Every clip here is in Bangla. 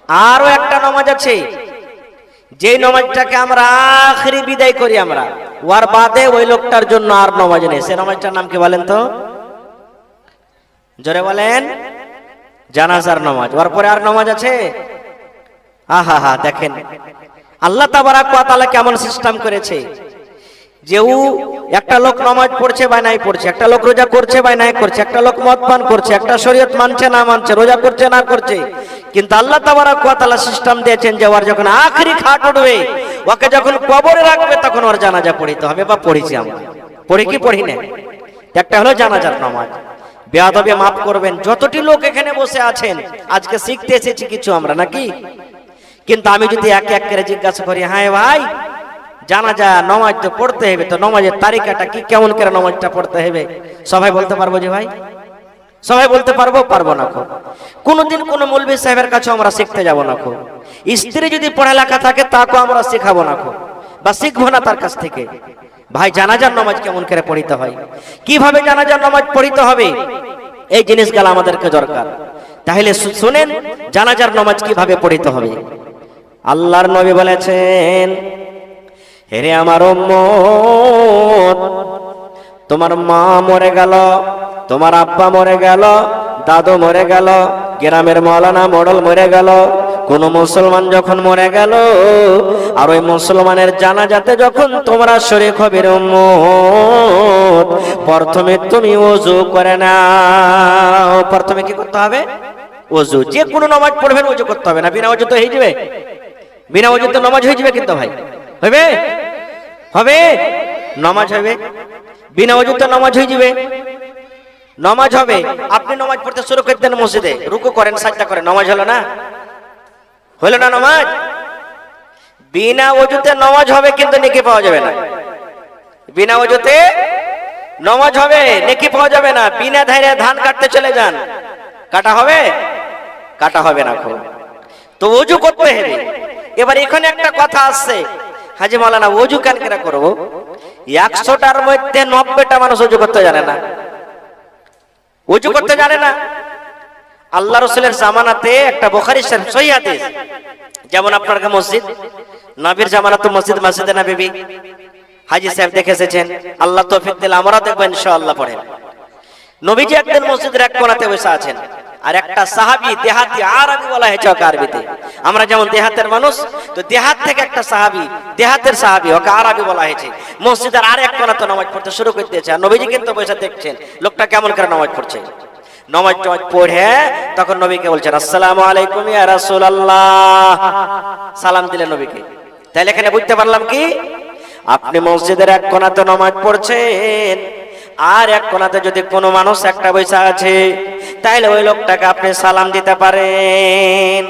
আরো একটা নামাজ আছে, যে নামাজটাকে আমরা আখেরি বিদায় করি, আমরা ওর বাদে ওই লোকটার জন্য আর নামাজ নেই। সে নামাজটার নাম কি বলেন তো? জোরে বলেন। জানাজার নামাজ। ওর পরে আর নামাজ আছে? আহা হা, দেখেন আল্লাহ তাবারাক ওয়া তাআলা কেমন সিস্টেম করেছে। যে একটা লোক নামাজ পড়ছে বা নাই পড়ছে, একটা লোক রোজা করছে বা নাই করছে, একটা লোক মদ পান করছে, একটা শরীয়ত মানছে না মানছে, রোজা করছে না করছে, কিন্তু আল্লাহ তাবারাক ওয়া তাআলা সিস্টেম দিয়েছেন যে ওর যখন আখেরি খাট উঠবে, ওকে যখন কবরে রাখবে, তখন ওর জানাজা পড়িতে হবে। বা পড়েছি আমরা, পড়ি কি পড়ি না? একটা হলো জানাজার নামাজ। বেয়াদবি মাফ করবেন, যতটি লোক এখানে বসে আছেন আজকে শিখতে এসেছি কিছু আমরা নাকি, কিন্তু আমি যদি এক এক করে জিজ্ঞাসা করি, হ্যাঁ ভাই জানাজা নামাজ তো পড়তে হবে, তো নামাজের তারিকাটা কি, কেমন করে নামাজটা পড়তে হবে, সবাই বলতে পারবো যে ভাই? সবাই বলতে পারবো? পারবো না। কোনদিন কোন মৌলভী সাহেবের কাছে আমরা শিখতে যাব না। স্ত্রী যদি পড়ালেখা থাকে তাকে আমরা শেখাবো না, বা শিখবো না তার কাছ থেকে। ভাই জানাজার নামাজ কেমন করে পড়িতে হয়, কিভাবে জানাজার নামাজ পড়িতে হবে, এই জিনিসগুলো আমাদেরকে দরকার। তাহলে শুনেন জানাজার নামাজ কিভাবে পড়িতে হবে। আল্লাহর নবী বলেছেন, হেরে আমার উম্মত, তোমার মা মরে গেল, তোমার আব্বা মরে গেল, দাদু মরে গেল, গ্রামের মাওলানা মডল মরে গেল, কোন মুসলমান যখন মরে গেল, আর ওই মুসলমানের জানাজাতে যখন তোমরা শরীক হবে উম্মত, প্রথমে তুমি ওযু করে নাও। প্রথমে কি করতে হবে? ওযু। যে কোনো নামাজ পড়বেন ওযু করতে হবে না। বিনা ওযু তো হয়ে যাবে? বিনা ওযু তো নামাজ হয়ে যাবে? কিন্তু ভাই হবে? হবে? নামাজ হবে? বিনা ওযু তো নামাজ হয়ে যাবে? নামাজ হবে। আপনি নামাজ পড়তে শুরু করে দেন, মসজিদে রুকু করেন, সাজদা করেন, নামাজ হলো না? হলো না নামাজ? বিনা ওযুতে নামাজ হবে, কিন্তু নেকি পাওয়া যাবে না। বিনা ওযুতে নামাজ হবে, নেকি পাওয়া যাবে না। বিনা ধারে ধান কাটতে চলে যান, কাটা হবে? কাটা হবে না। তো ওযু করতে হবে। এবার এখানে একটা কথা আসছে, হাজী মাওলানা ওযু কেন করে করবো? 100টার মধ্যে 90টা মানুষ ওযু করতে জানে না, ওযু করতে জানে না। আল্লাহ রাসূলের জামানাতে একটা বুখারী শরীফ সহিহ হাদিস, যেমন আপনার মসজিদ নবীর জামানাতে মসজিদ মসজিদে নববী হাজী সাহেব দেখে এসেছেন, আল্লাহ তৌফিক দিলে আমরা দেখব ইনশাআল্লাহ। পড়েন, নবীজি একদিন মসজিদের এক কোণাতে বসে আছেন, আর একটা সাহাবী, দেহাতি আরবি বলা হয়েছে ওকে আরবিতে। আমরা যেমন দেহাতের মানুষ, তো দেহাত থেকে একটা সাহাবী, দেহাতের সাহাবী, ওকে আরবি বলা হয়েছে। মসজিদের আর এক কোণাতে নামাজ পড়তে শুরু করে দিয়েছে, আর নবীজি কিন্তু বসে দেখছেন লোকটা কেমন করে নামাজ পড়ছে। নামাজ পড়ে তখন নবীকে বলছেন, আসসালামু আলাইকুম ইয়া রাসূলুল্লাহ, সালাম দিলেন নবীকে। তাইলে এখানে বুঝতে পারলাম কি, আপনি মসজিদের এক কোণাতে নামাজ পড়ছেন, আর এক কোণাতে যদি কোনো মানুষ একটা বসে আছে, তাইলে ওই লোকটাকে আপনি সালাম দিতে পারেন।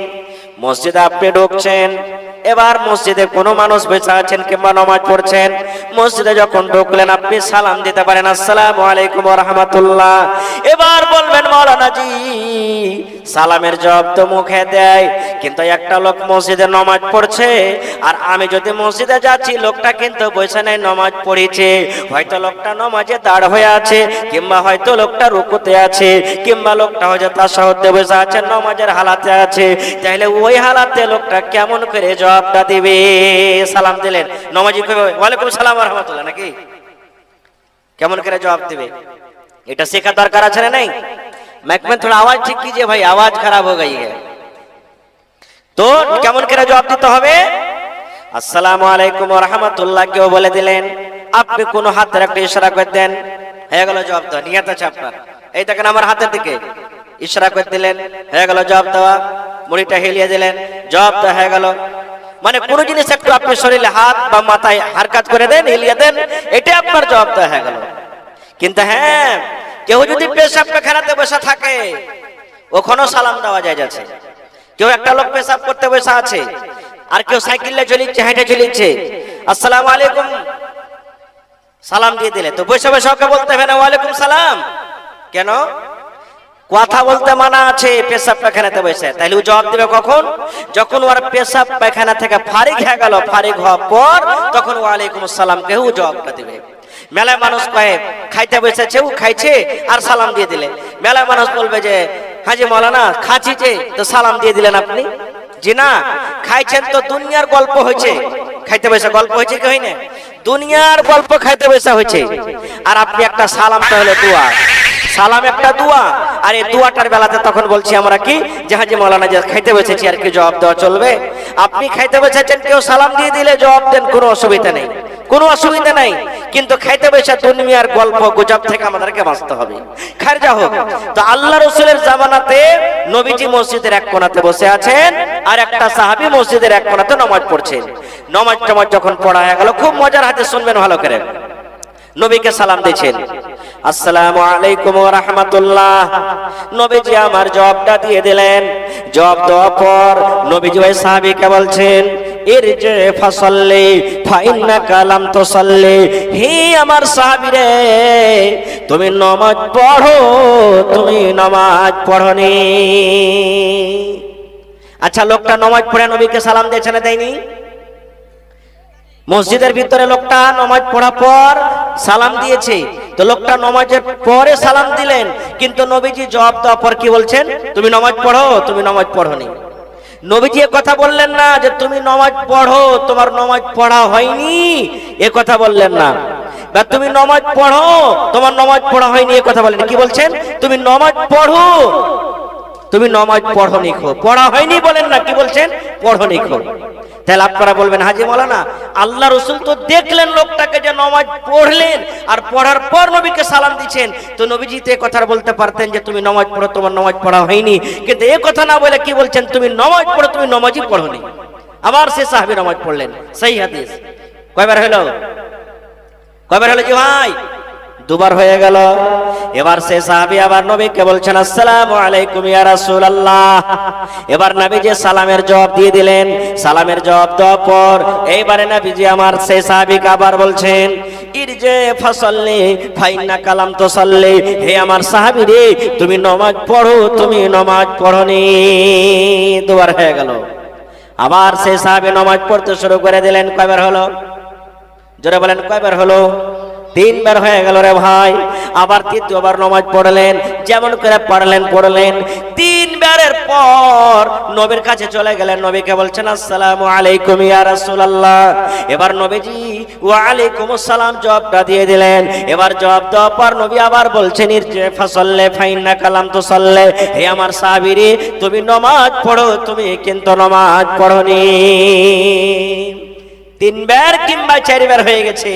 মসজিদে আপনি ঢুকছেন, এবার মসজিদে কোনো মানুষ বসে আছেন কিংবা নামাজ পড়ছেন, মসজিদে যখন ঢুকলেন আপনি সালাম দিতে পারেন, আসসালামু আলাইকুম ওয়া রাহমাতুল্লাহ। এবার বলবেন, মাওলানা জি সালামের জবাব তো মুখে দেয়, কিন্তু একটা লোক মসজিদে নামাজ পড়ছে, আর আমি যদি মসজিদে যাচ্ছি, লোকটা কিন্তু বসে নাই, নামাজ পড়েছে। হয়তো লোকটা নামাজে দাঁড় হয়ে আছে, কিংবা হয়তো লোকটা রুকুতে আছে, কিংবা লোকটা হয়তো তাশাহুদে বসে আছে, নামাজের হালাতে আছে। তাহলে ওই হালাতে লোকটা কেমন করে জবাবটা দিবে? সালাম দিলেন, নামাজি কইবে ওয়ালাইকুম সালাম ওয়া রাহমাতুল্লাহ, নাকি? কেমন করে জবাব দিবে? এটা শেখা দরকার আছে না নাই? माइक में थोड़ा आवाज ठीक कीजिए भाई, आवाज खराब हो गई है। तो কেমন করে জবাব দিতে হবে? আসসালামু আলাইকুম ওয়া রাহমাতুল্লাহ কেউ বলে দিলেন, আপনি কোন হাতের একটা ইশারা করে দেন, হয়ে গেল জবাব দেওয়া। নিয়ত আছে আপনার, এই দেখেন আমার হাতের দিকে ইশারা করে দিলেন, হয়ে গেল জবাব দেওয়া। মুড়িটা হেলিয়ে দিলেন, জবাব দেওয়া হয়ে গেল। মানে কোন জিনিস একটু আপনি শরীরে হাত বা মাথায় হারকাত করে দেন, হেলিয়ে দেন, এটা আপনার জবাব দেওয়া হয়ে গেল। কিন্তু হ্যাঁ, কেউ যদি পেশাব পায়খানাতে বসে থাকে, ওখানেও সালাম দেওয়া যায় যাচ্ছে। কেউ একটা লোক পেশাব করতে বসে আছে, আর কেউ সাইকেলে চলিচ্ছে, হেঁটে চলিচ্ছে, আসসালামু আলাইকুম সালাম দিয়ে দিলে, তো বসে বসে ওকে বলতে হবে না ওয়ালাইকুম সালাম? কেন? কথা বলতে মানা আছে পেশাব পায়খানাতে বসে। তাহলে ও জবাব দিবে কখন? যখন ওর পেশাব পায়খানা থেকে ফারিগ হয়ে গেল, ফারিগ হওয়ার পর তখন ওয়ালাইকুম আসসালাম কে ও জবাবটা দিবে। মেলায় মানুষ কয়ে খাইতে বসেছে, ও খাইছে আর সালাম দিয়ে দিলে, মেলায় মানুষ বলবে যে হাজী মাওলানা খাচ্ছিছে, তো সালাম দিয়ে দিলেন আপনি, জি না, খাইছেন তো দুনিয়ার গল্প হয়েছে, খাইতে বসে গল্প হয়েছে কি হয়নি? দুনিয়ার গল্প খাইতে বসে হয়েছে। আর আপনি একটা সালামটা হলো দোয়া, সালাম একটা দোয়া, আর এই দোয়াটার বেলাতে তখন বলছি আমরা কি যে হাজি মাওলানা যে খাইতে বসেছি আর কি জবাব দেওয়া চলবে? আপনি খাইতে বসেছেন, কেউ সালাম দিয়ে দিলে জবাব দেন, কোনো অসুবিধা নেই, কোনো অসুবিধা নাই। কিন্তু খাইতে বসে দুনিয়ার গল্প গুজব থেকে আমাদেরকে বাঁচতে হবে। খার যা হোক, তো আল্লাহ রসুলের জামানাতে নবীজি মসজিদের এক কোণাতে বসে আছেন, আর একটা সাহাবী মসজিদের এক কোণাতে নামাজ পড়ছেন। নামাজ টামাজ যখন পড়া হয়ে গেল, খুব মজার হাতে শুনবেন ভালো করে, নবীকে সালাম দিয়েছেন, আসসালামু আলাইকুম ওয়া রাহমাতুল্লাহ। নবীজি আমার জবাবটা দিয়ে দিলেন। জবাব দেওয়ার পর নবীজি ওই সাহাবীকে বলছেন, ইরজি ফাসাল্লি ফাইন্নাকা লাম তুসাল্লি। হে আমার সাহাবী রে, তুমি নামাজ পড়ো, তুমি নামাজ পড়নি। আচ্ছা, লোকটা নামাজ পড়ে নবীকে সালাম দিয়েছে না দেয়নি? মসজিদের ভিতরে লোকটা নামাজ পড়ার পর সালাম দিয়েছে, তো লোকটা নামাজের পরে সালাম দিলেন, কিন্তু নবীজি জবাব দেওয়ার পর কি বলছেন? তুমি নামাজ পড়ো, তুমি নামাজ পড়নি। নবীজি এ কথা বললেন না যে তুমি নামাজ পড়ো, তোমার নামাজ পড়া হয়নি, এ কথা বললেন না। বা তুমি নামাজ পড়ো, তোমার নামাজ পড়া হয়নি, এ কথা বললেন। কি বলছেন? তুমি নামাজ পড়ো, তুমি নামাজ পড়নি খো, পড়া হয়নি বলেন না, কি বলছেন? পড়নি খো। তাহলে আপনারা বলবেন, হাজি মাওলানা আল্লাহ রসুল তো দেখলেন লোকটাকে যে নামাজ পড়লেন, আর পড়ার পর নবীকে সালাম দিচ্ছেন, তো নবীজি তো এ কথা বলতে পারতেন যে তুমি নামাজ পড়ো, তোমার নামাজ পড়া হয়নি, কিন্তু এ কথা না বলে কি বলছেন? তুমি নামাজ পড়ো, তুমি নামাজই পড়োনি। আবার সে সাহাবী নামাজ পড়লেন। সেই হাদিস কয়বার হলো? কয়বার হলো জি ভাই? দুবার হয়ে গেল। এবার সে সাহাবী আবার নবীকে বলছেন, আসসালামু আলাইকুম ইয়া রাসূলুল্লাহ। এবার নবীজি সালামের জবাব দিয়ে দিলেন। সালামের জবাব দেওয়ার পর এইবারে নবীজি আমার সেই সাহাবীকে আবার বলছেন, ইরজি ফাসাল্লি ফাইন্নাকা লাম তুসাল্লি। হে আমার সাহাবী রে, তুমি নামাজ পড়ো, তুমি নামাজ পড়নি। দুবার হয়ে গেল। আবার সেই সাহাবী নামাজ পড়তে শুরু করে দিলেন। কয়বার হলো? জোরে বলেন, কয়বার হলো? তিনবার হয়ে গেল রে ভাই। আবার তৃতীয়বার নামাজ পড়লেন, যেমন করে পড়লেন। তিনবারের পর নবীর কাছে চলে গেলেন, নবীকে বলছেন, আসসালামু আলাইকুম ইয়া রাসূলুল্লাহ। এবার নবীজি ওয়া আলাইকুমুস সালাম জবাবটা দিয়ে দিলেন। এবার জবাব দেওয়ার পর নবী আবার বলছেন, ইরজি ফাসাল্লি ফাইন্নাকা লাম তুসাল্লি। হে আমার সাহাবী রে, তুমি নামাজ পড়ো, তুমি কিন্তু নামাজ পড়নি। তিনবার কিংবা চারবার হয়ে গেছে।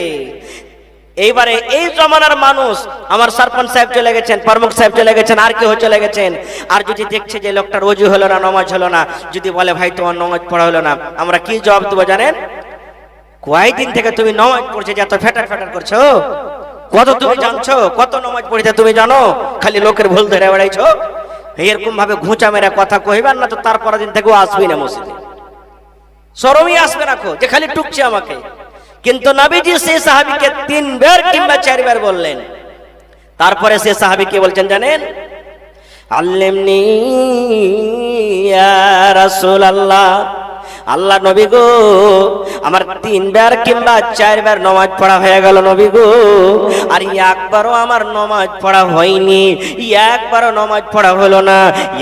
এইবারে এই জমানার মানুষ, আমার সরপঞ্চ সাহেব চলে গেছেন, প্রমুখ সাহেব চলে গেছেন, আর কেউ চলে গেছেন, আর যদি দেখছে যে লোকটার ওযু হলো না, নামাজ হলো না, যদি বলে ভাই তোমার নামাজ পড়া হলো না, আমরা কি জবাব দেবো জানেন? কয়দিন থেকে তুমি নামাজ পড়ছে যে এত ফেটার করছো? কত তুমি জানছো? কত নামাজ পড়িতে তুমি জানো? খালি লোকের ভুল ধরে বেড়াইছো। এরকম ভাবে ঘুঁচা মেরা কথা কইবেন না, তো তারপর দিন থেকে আসবি না মসজিদে, শরমই আসবে না যে খালি টুকছে আমাকে। কিন্তু নবীজি সেই সাহাবীকে তিনবার কিংবা চারবার বললেন। তারপরে সেই সাহাবী কি বলছেন জানেন? আল্লিমনি ইয়া রাসূলুল্লাহ, আল্লাহ নবী গো, আমার তিনবার কিংবা চারবার নামাজ পড়া হয়ে গেল নবী গো, আর একবারও আমার নামাজ পড়া হয়নি, একবারও নামাজ পড়া হলো না।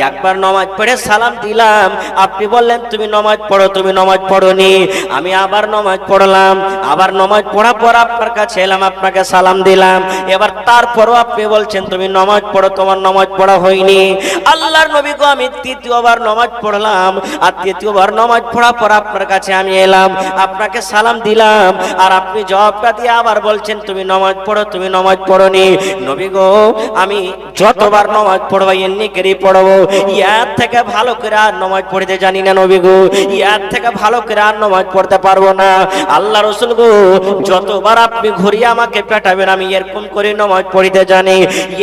একবার নামাজ পড়ে সালাম দিলাম, আপনি বললেন তুমি নামাজ পড়ো, তুমি নামাজ পড়োনি। আমি আবার নামাজ পড়লাম, আবার নামাজ পড়ার পর আপনার কাছে এলাম, আপনাকে সালাম দিলাম। এবার তারপরও আপনি বলছেন তুমি নামাজ পড়ো, তোমার নামাজ পড়া হয়নি। আল্লাহর নবী গো, আমি তৃতীয়বার নামাজ পড়লাম, আর তৃতীয়বার নামাজ পড়া পর আপনার কাছে আমি এলাম, আপনাকে সালাম দিলাম, আর আপনি জবাবটা দিয়ে আবার বলছেন তুমি নামাজ পড়ো, তুমি নামাজ পড়োনি। নবী গো, আমি যতবার নামাজ পড়বো এমনি করে পড়বো, ইয়ার থেকে ভালো করে আর নামাজ পড়তে জানি না নবী গো, ইয়ার থেকে ভালো করে আর নামাজ পড়তে পারবো না। আল্লাহ রাসূল গো, যতবার আপনি ঘুরিয়ে আমাকে পেটাবেন, আমি এরকম করে নামাজ পড়তে জানি,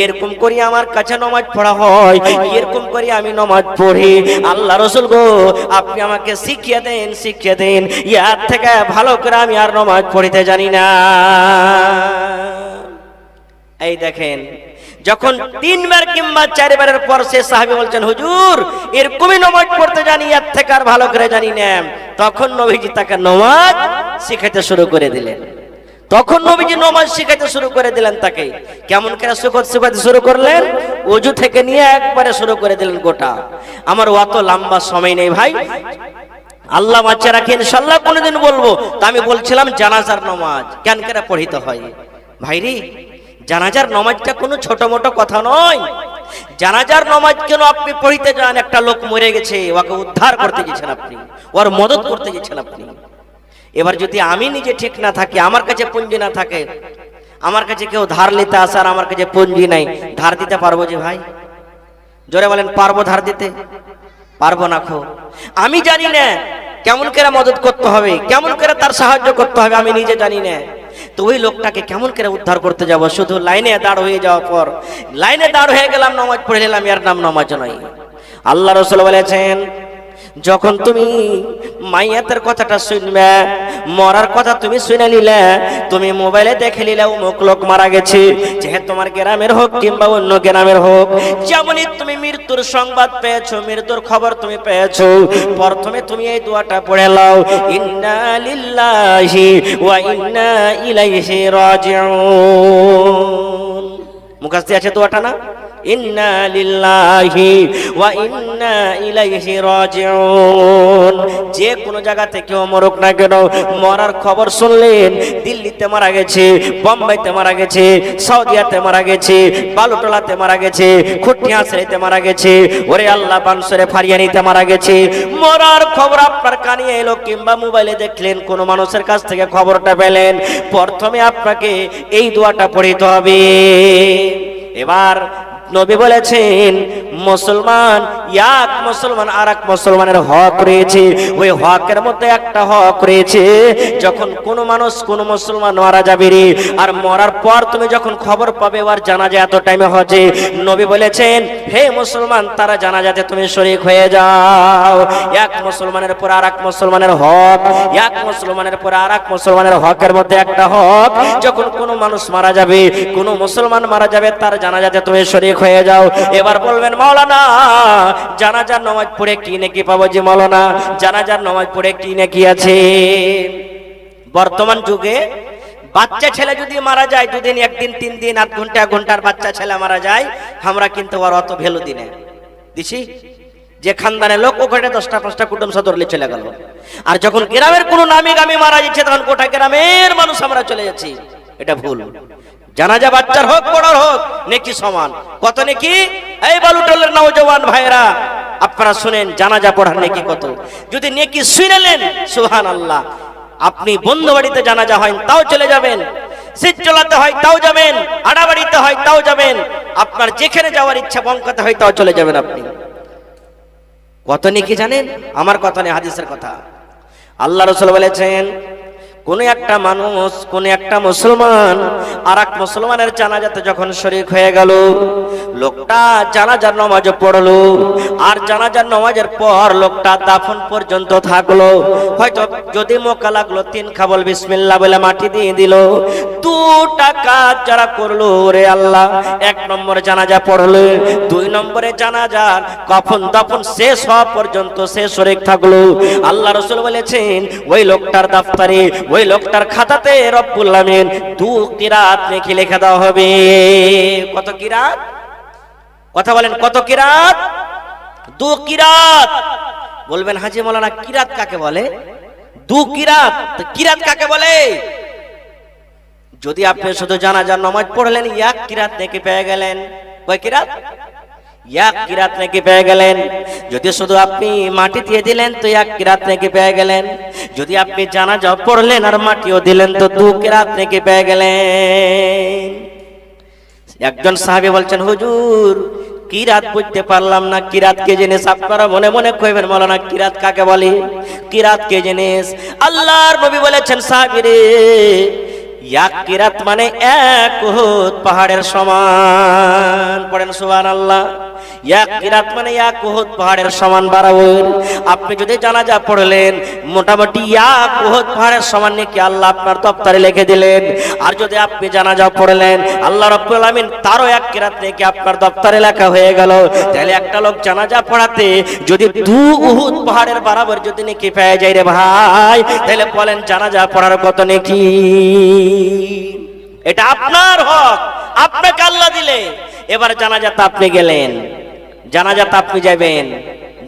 এরকম করে আমার কাছে নামাজ পড়া হয়, এরকম করে আমি নামাজ পড়ি। আল্লাহ রাসূল গো, আপনি আমাকে শিখিয়ে দেন, ইয়ার থেকে ভালো করে আমি আর নামাজ পড়তে জানি না। এই দেখেন, যখন তিনবার কিংবা চারবারের পর সে সাহাবী বলছেন হুজুর এরকমই নামাজ পড়তে জানি, এর থেকে আর ভালো করে জানি না, তখন নবীজি তাকে নামাজ শিখাতে শুরু করে দিলেন। তখন নবীজি নামাজ শিখাইতে শুরু করে দিলেন তাকে। কেমন করে শিখাইতে শুরু করলেন? ওযু থেকে নিয়ে একবারে শুরু করে দিলেন গোটা। আমার অত লম্বা সময় নেই ভাই, আল্লাহ বাচ্চা রাখি, ইনশাআল্লাহ কোনদিন বলবো। তা আমি বলছিলাম জানাজার নামাজ কেন করে পড়িতে হয়। ভাইরি, জানাজার নামাজটা কোনো ছোট মোটো কথা নয়। জানাজার নামাজ কেন আপনি পড়িতে যান? একটা লোক মরে গেছে, ওকে উদ্ধার করতে গেছেন আপনি, ওর মদত করতে গেছেন আপনি। এবার যদি আমি নিজে ঠিক না থাকি, আমার কাছে পুঁজি না থাকে, আমার কাছে কেউ ধার নিতে আসে আর আমার কাছে পুঁজি নাই, ধার দিতে পারবো যে ভাই? জোরে বলেন, পারবো ধার দিতে? পারবো না। খো আমি জানি না কেমন করে মদত করতে হবে, কেমন করে তার সাহায্য করতে হবে, আমি নিজে জানি না। তো ওই লোকটাকে কেমন করে উদ্ধার করতে যাব? শুধু লাইনে দাঁড় হয়ে যাওয়ার পর, লাইনে দাঁড় হয়ে গেলাম, নামাজ পড়ে নিলাম, এর নাম নামাজ নয়। আল্লাহ রাসূল বলেছেন, যখন তুমি মাইয়াতের কথাটা শুনবে, মরার কথা তুমি শুনে নিলে, তুমি মোবাইলে দেখে নিলে অমুক লোক মারা গেছে, যেহেতু তোমার গ্রামের হোক কিংবা অন্য গ্রামের হোক, যেমনই তুমি মৃত্যুর সংবাদ পেয়েছো, মৃত্যুর খবর তুমি পেয়েছো, প্রথমে তুমি এই দোয়াটা পড়ে নাও, ইন্না লিল্লাহি ওয়া ইন্না ইলাইহি রাজিউন। মুখস্থ আছে দোয়াটা না? ইন্না লিল্লাহি ওয়া ইন্না ইলাইহি রাজিউন। যে কোনো জায়গা থেকে মরুক না কেন, মরার খবর শুনলেন, দিল্লিতে মারা গেছে, বোম্বাইতে মারা গেছে, সৌদিয়াতে মারা গেছে, বালুটোলাতে মারা গেছে, খুটিয়াছড়িতে মারা গেছে, ওরে আল্লাহ বানসরে ফারিয়ানিতে মারা গেছে, মরার খবর আপনার কানে এলো কিংবা মোবাইলে দেখলেন, কোন মানুষের কাছ থেকে খবরটা পেলেন, প্রথমে আপনাকে এই দোয়াটা পড়িতে হবে। এবার নবী বলেছেন, মুসলমান এক মুসলমান আর এক মুসলমানের হক রয়েছে, ওই হকের মধ্যে একটা হক রয়েছে, যখন কোন মানুষ কোন মুসলমান মারা যাবে রে, আর মরার পর তুমি যখন খবর পাবে ওর জানাজা এত টাইমে হচ্ছে, নবী বলেছেন, হে মুসলমান, তারা জানাজাতে তুমি শরীক হয়ে যাও। এক মুসলমানের পর আর এক মুসলমানের হক, এক মুসলমানের পর আর এক মুসলমানের হকের মধ্যে একটা হক, যখন কোন মানুষ মারা যাবে, কোন মুসলমান মারা যাবে, তার জানাজাতে তুমি শরীক হয়ে যাও। এবার বলবেন, মাওলানা জানাজার নামাজ পড়ে কি নেকি পাবো? যে মাওলানা, জানাজার নামাজ পড়ে কি নেকি আছে? বর্তমান যুগে বাচ্চা ছেলে যদি মারা যায়, দুদিন, একদিন, 3 দিন, 8 ঘন্টা, 1 ঘন্টার বাচ্চা ছেলে মারা যায়, আমরা কিন্তু আর অত ভ্যালু দিনে দিছি। যে খানদানের লোক, ওখানে 10টা 5টা কুটুম সদরলে চলে গেল। আর যখন গ্রামের কোনো নামি গামি মারা যাচ্ছে, তখন গোটা গ্রামের মানুষ আমরা চলে যাচ্ছি। এটা ভুল। জানাজা বাচ্চার হোক বড়র হোক, নেকি সমান। কত নেকি? এই বালুটলের নওজওয়ান ভাইরা, আপনারা শুনেন, জানাজা পড়ার নেকি কত। যদি নেকি শুনেলেন, সুবহানাল্লাহ, আপনি বন্ধু বাড়িতে জানাজা হয় তাও চলে যাবেন, সিট চলাতে হয় তাও যাবেন, আড়া বাড়িতে হয় তাও যাবেন, আপনার যেখানে যাওয়ার ইচ্ছা বঙ্কাতে হয় তাও চলে যাবেন। আপনি কত নেকি জানেন? আমার কথা নেই, হাদিসের কথা। আল্লাহ রাসূল বলেছেন, কোন একটা মানুষ, কোন একটা মুসলমান আর এক মুসলমানের জানাজাতে যখন শরীক হয়ে গেল, লোকটা জানাজার নামাজ পড়লো, আর জানাজার নামাজের পর লোকটা দাফন পর্যন্ত থাকলো, হয়তো যদি মক্কা লাগলো 3 খাবল বিসমিল্লাহ বলে মাটি দিয়ে দিল, 2 টাকা যারা করলো, রে আল্লাহ, 1 নম্বর জানাজা পড়লো, 2 নম্বরে জানাজার কফন দাফন শেষ হওয়া পর্যন্ত সে শরীক থাকলো। আল্লাহ রাসূল বলেছেন, ওই লোকটার দফতরে, ওই লোকটার খাতাতে রব্বুল আমিন 2 কিরাত নেকি লেখা দেওয়া হবে। কত কিরাত? কথা বলেন, কত কিরাত? 2 কিরাত। বলবেন, হাজী মাওলানা, কিরাত কাকে বলে? 2 কিরাত। তো কিরাত কাকে বলে? যদি আপনি শুধু জানাজার নামাজ পড়লেন, 1 কিরাত নেকি পেয়ে গেলেন। কয় কিরাত? 1 কিরাত নেকি পেয়ে গেলেন। যদি শুধু আপনি মাটি দিয়ে দিলেন, তো 1 কিরাত নেকি পেয়ে গেলেন। যদি আপনি জানাজা পড়লেন আর মাটিও দিলেন, তো 2 কিরাত নেকি পেয়ে গেলেন। একজন সাহাবী বলছেন, হুজুর, কিরাত বুঝতে পারলাম না, কিরাত কে জিনিস? আপনারা মনে মনে কইবেন, মাওলানা, কিরাত কাকে বলে? কিরাত কে জিনিস? আল্লাহর নবী বলেছেন, সাহাবী রে, 1 কিরাত মানে 1 উহুদ পাহাড়ের সমান। পড়েন সুবহানাল্লাহ। এক কিরাত মানে এক উহুদ পাহাড়ের সমান বরাবর। আপনি যদি জানাজা পড়লেন মোটামুটি এক উহুদ পাহাড়ের সমান নেকি আল্লাহ আপনার দপ্তরে লিখে দিলেন। আর যদি আপনি জানাজা পড়লেন আল্লাহ রাব্বুল আলামিন তারও এক কিরাত নেকি আপনার দপ্তরে লেখা হয়ে গেল। তাহলে একটা লোক জানাজা পড়াতে যদি 2 উহুদ পাহাড়ের বরাবর যদি নেকি পেয়ে যায় রে ভাই, তাহলে বলেন জানাজা পড়ার কত নেকি? এটা আপনার হক, আপনাকে আল্লাহ দিলে। এবার জানাজাতে আপনি গেলেন, জানাজাতে আপনি যাবেন,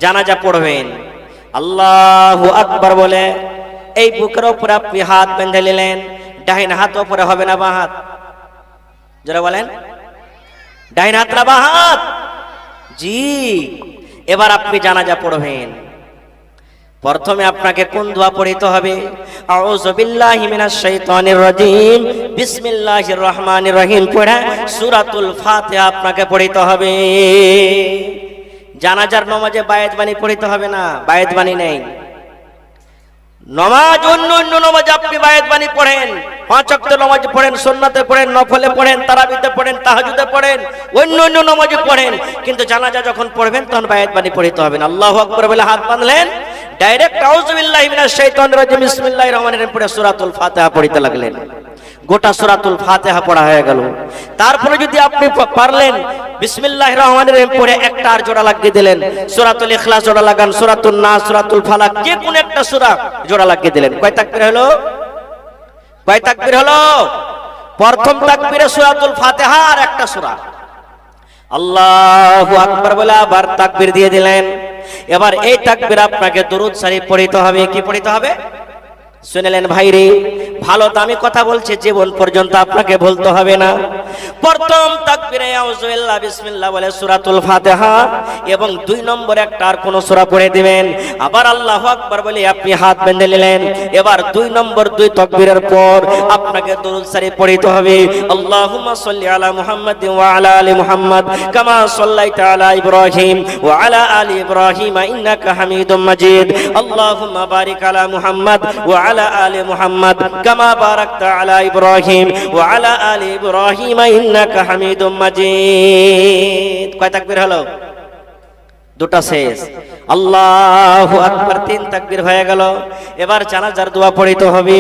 জানাজা পড়বেন, আল্লাহু আকবার বলে এই বুকের উপরে আপনি হাত বেঁধে নিলেন। ডাইন হাত উপরে হবে না বাঁ হাত? যারা বলেন ডাইন হাত না বাঁ হাত? জি। এবার আপনি জানাজা পড়বেন। প্রথমে আপনাকে কোন দোয়া পড়তে হবে? আউযু বিল্লাহি মিনাশ শাইতানির রাজিম বিসমিল্লাহির রহমানির রহিম পড়ে সূরাতুল ফাতিহা আপনাকে পড়তে হবে। জানাজার নামাজে বায়াত বাণী পড়তে হবে না, বায়াত বাণী নেই। নামাজ অন্য নামাজে আপনি বায়াত বাণী পড়েন, 5 ওয়াক্ত নামাজ পড়েন, সুন্নাতে পড়েন, নফলে পড়েন, তারাবিতে পড়েন, তাহাজ্জুদে পড়েন, অন্য নামাজে পড়েন, কিন্তু জানাজা যখন পড়বেন তখন বায়াত বাণী পড়তে হবে না। আল্লাহু আকবার বলে হাত বাঁধলেন, ডাইরেক্ট আউযু বিল্লাহি মিনাশ শাইতানির রাজিম বিসমিল্লাহির রহমানির রহিম পড়ে সূরাতুল ফাতিহা পড়তে লাগলেন। গোটা সূরাতুল ফাতিহা পড়া হয়ে গেল। তারপরে যদি আপনি পারলেন বিসমিল্লাহির রহমানির রহিম পড়ে একটা আর জোড়া লাগিয়ে দিলেন, সূরাতুল ইখলাস জোড়া লাগান, সূরাতুন নাস, সূরাতুল ফালাক, যে কোন একটা সূরা জোড়া লাগিয়ে দিলেন। কয় তাকবীর হলো? কয় তাকবীর হলো? প্রথম তাকবীরে সূরাতুল ফাতিহা আর একটা সূরা। আল্লাহু আকবার বলে আবার তাকবীর দিয়ে দিলেন। এবার এই তাকবীর আপনাকে দরুদ শরীফ পড়তে হবে। কি পড়তে হবে? শুনলেন ভাইরে, ভালো দামি কথা বলছে, জীবন পর্যন্ত আপনাকে বলতে হবে না। প্রথম তাকবীরে আউযু বিল্লাহি বিসমিল্লাহ বলে সূরাতুল ফাতিহা এবং 2 নম্বরে একটা আর কোন সূরা পড়ে দিবেন। আবার আল্লাহু আকবার বলে আপনি হাত বেঁধে নিলেন। এবার 2 নম্বর 2 তাকবীরের পর আপনাকে দরুদ শরীফ পড়তে হবে। আল্লাহুম্মা সাল্লি আলা মুহাম্মাদিন ওয়া আলা আলি মুহাম্মাদ কামা সাল্লাইতা আলা ইব্রাহিম ওয়া আলা আলি ইব্রাহিম ইন্নাকা হামিদুম মাজিদ। আল্লাহুম্মা বারিক আলা মুহাম্মাদ ওয়া আলা আলি মুহাম্মাদ কামা বারাকতা আলা ইব্রাহিম ওয়া আলা আলি ইব্রাহিম ইন্নাকা হামিদুম মাজিদ। কয় তাকবীর হলো? দুটো শেষ। আল্লাহু আকবার, 3 তাকবীর হয়ে গেল। এবার জানাজার দোয়া পড়তে হবে,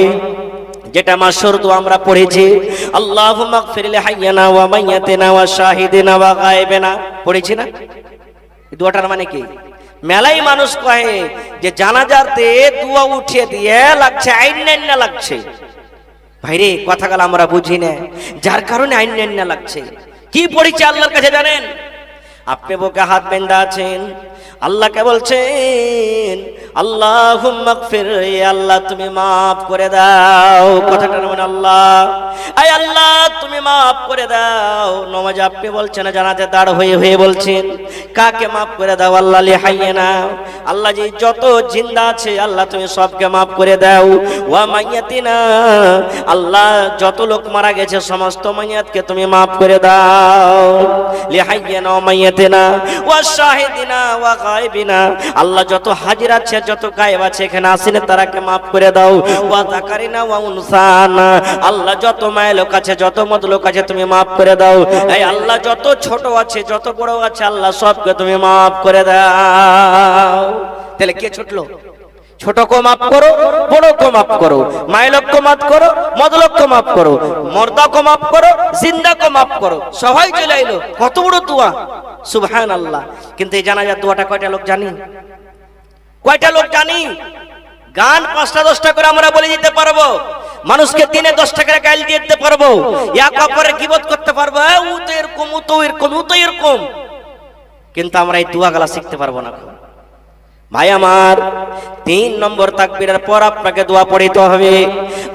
যেটা মাশহুর দোয়া আমরা পড়েছি, আল্লাহুম্মা গফির লি হাইয়িনা ওয়া মাইয়িতিনা ওয়া শাহিদিনা ওয়া গায়বিনা। পড়েছি না? এই দোয়াটার মানে কি? মেলাই মানুষ কহে যে জানাজাতে দোয়া উঠিয়ে দিয়ে লাগছে আইন লাগছে। ভাইরে, কথাগুলো আমরা বুঝি না, যার কারণে আইন লাগছে। কি পড়েছে আল্লাহর কাছে জানেন? আপনি বুকে হাত বেঁধে আছেন, আল্লাহকে বলছেন আল্লাহুম্মা গফির, আল্লাহ তুমি মাফ করে দাও। কথাটা মানে আল্লাহ, আয় আল্লাহ তুমি মাফ করে দাও। নামাজে আপনি বলছেন, জানাতে দাঁড় হয়ে বলছেন কাকে মাফ করে দাও? আল্লাহ লি হাইয়িনা, আল্লাহ যে যত জিন্দা আছে আল্লাহ তুমি সবকে মাফ করে দাও। ওয়া মাইয়াতিনা, আল্লাহ যত লোক মারা গেছে সমস্ত মাইয়াতকে তুমি মাফ করে দাও। লি হাইয়িনা ওয়া মাইয়াতিনা ওয়া শাহিদিনা ওয়া গায়বিনা, আল্লাহ যত হাজির আছে যত গায়েব আছে এখানে আসেন তারাকে মাফ করে দাও। ওয়া যাকারিনা ওয়া উনসানা, আল্লাহ যত মায়ের লোক আছে যত মদ লোক আছে তুমি মাফ করে দাও। এই আল্লাহ যত ছোট আছে যত বড় আছে আল্লাহ সবকে তুমি মাফ করে দাও। তাহলে কে ছোট লোক? ছোট কো মাফ করো, বড় কো মাফ করো, মায়ের লোক কো মাফ করো, মদ লোক কো মাফ করো, মর্দা কো মাফ করো, জিন্দা কো মাফ করো। সবাই চলে এলো, কত বড় দোয়া, সুবহানাল্লাহ। কিন্তু এই জানাজার দোয়াটা কয়টা লোক জানি? কয়টা লোক জানি? গান 5টা 10টা করে আমরা বলে দিতে পারবো, মানুষকে দিনে 10 টাকা গাইল দিয়ে দিতে পারবো, এক অপরের গীবত করতে পারবো, ও তো এরকম, ও তো এরকম, ও তো এরকম, কিন্তু আমরা এই দোয়াগুলা শিখতে পারবো না। ভাই আমার, 3 নম্বর তাকবীরের পর আপনাকে দোয়া পড়তে হবে।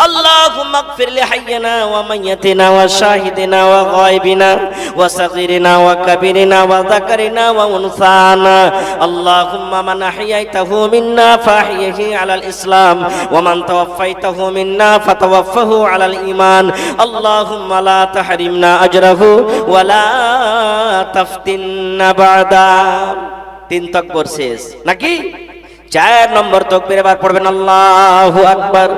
আল্লাহুম্মা গফির লি হাইয়িনা ওয়া মাইয়িতিনা ওয়া শাহিদিনা ওয়া গায়বিনা ওয়া সাগীরিনা ওয়া কাবীরিনা ওয়া যাকারিনা ওয়া উনসানা। আল্লাহুম্মা মান আহইয়াইতাহু মিন্না ফাহইহি আলাল ইসলাম ওয়া মান তাওয়াফফাইতাহু মিন্না ফাতাওয়াফফাহু আলাল ঈমান। আল্লাহুম্মা লা তাহরিমনা আজরাহু ওয়া লা তাফতিননা বা'দা। 3 তাকবীর শেষ নাকি? 4 নম্বর তাকবীর এবার পড়বেন আল্লাহু আকবার।